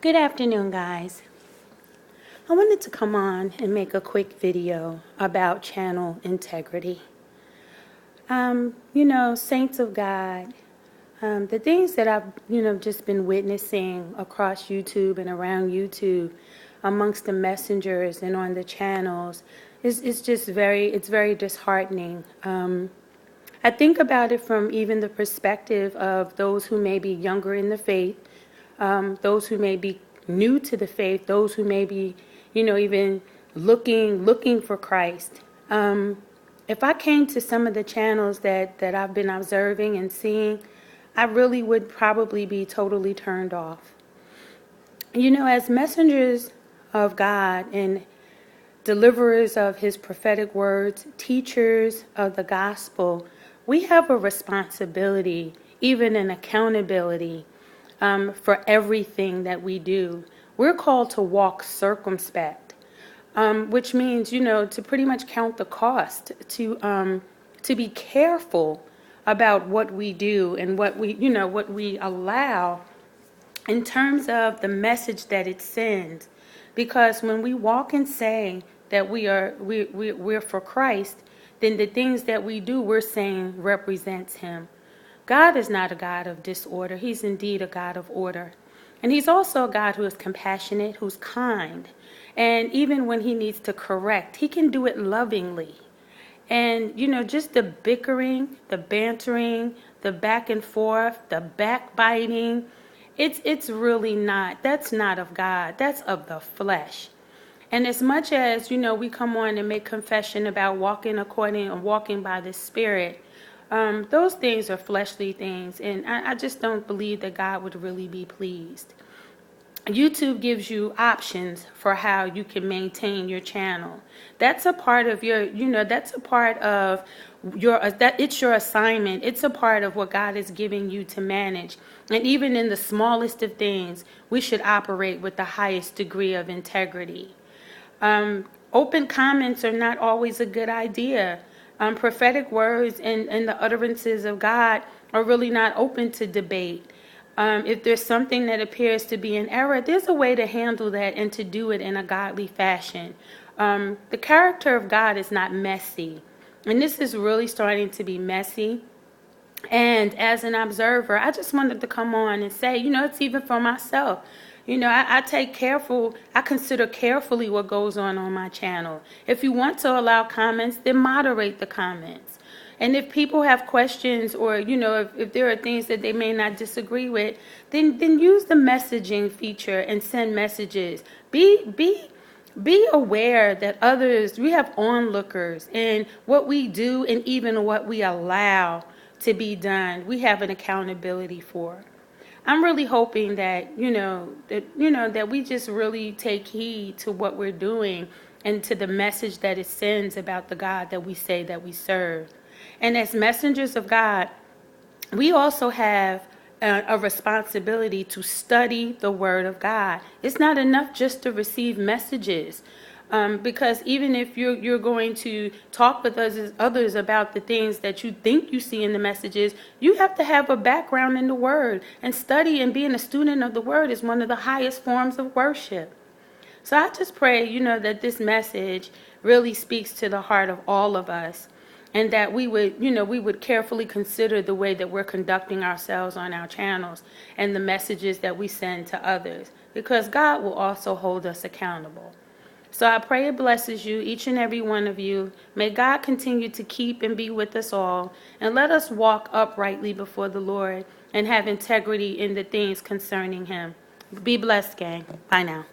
Good afternoon, guys. I wanted to come on and make a quick video about channel integrity. Saints of God, the things that I've, just been witnessing across YouTube and around YouTube amongst the messengers and on the channels is just very disheartening. I think about it from even the perspective of those who may be younger in the faith, those who may be new to the faith, those who may be, even looking for Christ. If I came to some of the channels that I've been observing and seeing, I really would probably be totally turned off. As messengers of God and deliverers of His prophetic words, teachers of the gospel, we have a responsibility, even an accountability for everything that we do. We're called to walk circumspect, which means, to pretty much count the cost, to be careful about what we do and what we allow in terms of the message that it sends. Because when we walk and say that we're for Christ, then the things that we do, we're saying represents Him. God is not a God of disorder. He's indeed a God of order. And He's also a God who is compassionate, who's kind. And even when He needs to correct, He can do it lovingly. And, just the bickering, the bantering, the back and forth, the backbiting, it's really not. That's not of God. That's of the flesh. And as much as, we come on and make confession about walking by the Spirit, those things are fleshly things, and I just don't believe that God would really be pleased. YouTube gives you options for how you can maintain your channel. That's a part of your, that's a part of it's your assignment. It's a part of what God is giving you to manage. And even in the smallest of things, we should operate with the highest degree of integrity. Open comments are not always a good idea. Prophetic words and the utterances of God are really not open to debate. If there's something that appears to be an error, there's a way to handle that and to do it in a godly fashion. The character of God is not messy. And this is really starting to be messy. And as an observer, I just wanted to come on and say, it's even for myself. I consider carefully what goes on my channel. If you want to allow comments, then moderate the comments. And if people have questions or, if there are things that they may not disagree with, then use the messaging feature and send messages. Be aware that we have onlookers, and what we do and even what we allow to be done, we have an accountability for. I'm really hoping that, that we just really take heed to what we're doing and to the message that it sends about the God that we say that we serve. And as messengers of God, we also have a responsibility to study the Word of God. It's not enough just to receive messages. Because even if you're going to talk with others about the things that you think you see in the messages, you have to have a background in the Word. And study and being a student of the Word is one of the highest forms of worship. So I just pray, that this message really speaks to the heart of all of us. And that we would carefully consider the way that we're conducting ourselves on our channels and the messages that we send to others. Because God will also hold us accountable. So I pray it blesses you, each and every one of you. May God continue to keep and be with us all. And let us walk uprightly before the Lord and have integrity in the things concerning Him. Be blessed, gang. Bye now.